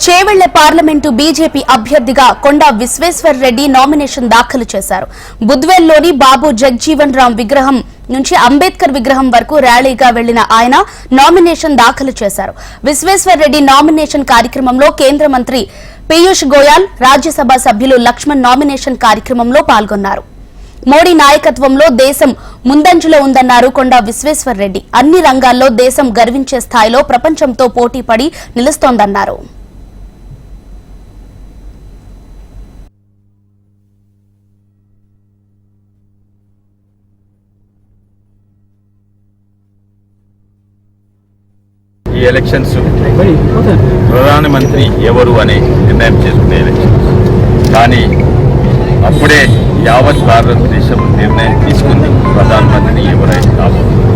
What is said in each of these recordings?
Chevella parliament BJP అభ్యర్థిగా కొండా Vishweshwar Reddy nomination దాఖలు చేశారు. బుద్వేల్లోని బాబు జగ్జీవన్ రామ్ విగ్రహం నుంచి అంబేద్కర్ విగ్రహం వరకు ర్యాలీగా వెళ్లిన ఆయన నామినేషన్ దాఖలు చేశారు. విశ్వేశ్వర్ రెడ్డి నామినేషన్ కార్యక్రమంలో కేంద్ర మంత్రి పీయూష్ గోయల్, రాజ్యసభ సభ్యులు లక్ష్మణ్ నామినేషన్ కార్యక్రమంలో పాల్గొన్నారు. మోడీ నాయకత్వంలో దేశం ముందంజలో ఉందన్నారు కొండా విశ్వేశ్వర్ రెడ్డి. అన్ని రంగాల్లో దేశం గర్వించే స్థాయిలో ప్రపంచంతో పోటీపడి నిలుస్తోందన్నారు. ఈ ఎలక్షన్స్ ప్రధానమంత్రి ఎవరు అనే నిర్ణయం చేసుకునే ఎలక్షన్స్. కానీ అప్పుడే యావత్ భారతదేశం నిర్ణయం తీసుకుంది ప్రధానమంత్రి ఎవరైతే కాబోతుంది.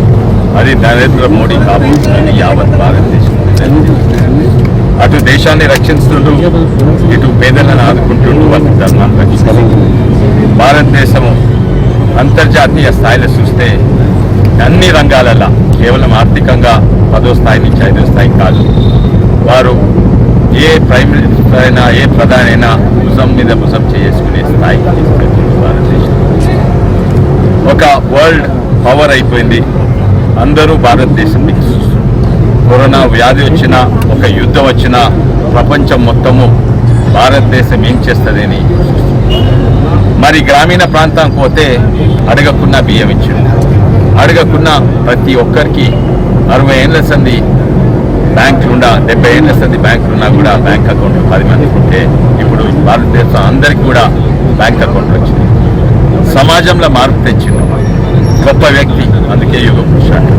అది నరేంద్ర మోడీ కాబోతుందని యావత్ భారతదేశం అటు దేశాన్ని రక్షిస్తుంటూ ఇటు పేదలను ఆదుకుంటుంటూ అటు ధర్మాన్ని రక్షిస్తుంది. భారతదేశము అంతర్జాతీయ స్థాయిలో చూస్తే అన్ని రంగాలలో కేవలం ఆర్థికంగా 10వ స్థాయి నుంచి 5వ స్థాయి కాదు. వారు ఏ ప్రైమ్ మినిస్టర్ అయినా ఏ ప్రధాని అయినా భుజం మీద భుజం చేసుకునే స్థాయికి తీసుకెళ్తుంది భారతదేశం. ఒక వరల్డ్ పవర్ అయిపోయింది. అందరూ భారతదేశం మీకు చూస్తున్నారు. కరోనా వ్యాధి వచ్చినా, ఒక యుద్ధం వచ్చినా ప్రపంచం మొత్తము భారతదేశం ఏం చేస్తుందని మరి గ్రామీణ ప్రాంతానికి పోతే అడగకున్న బియ్యం ఇచ్చిండు. అడగకున్న ప్రతి ఒక్కరికి 60 ఏళ్ల సంది బ్యాంకులుండా 70 ఏళ్ల సంది బ్యాంకులున్నా కూడా బ్యాంక్ అకౌంట్ 10 మందికి ఉంటే ఇప్పుడు భారతదేశం అందరికీ కూడా బ్యాంక్ అకౌంట్లు వచ్చింది. సమాజంలో మార్పు తెచ్చిండు. గొప్ప వ్యక్తి, అందుకే యుగ పురుషుడు.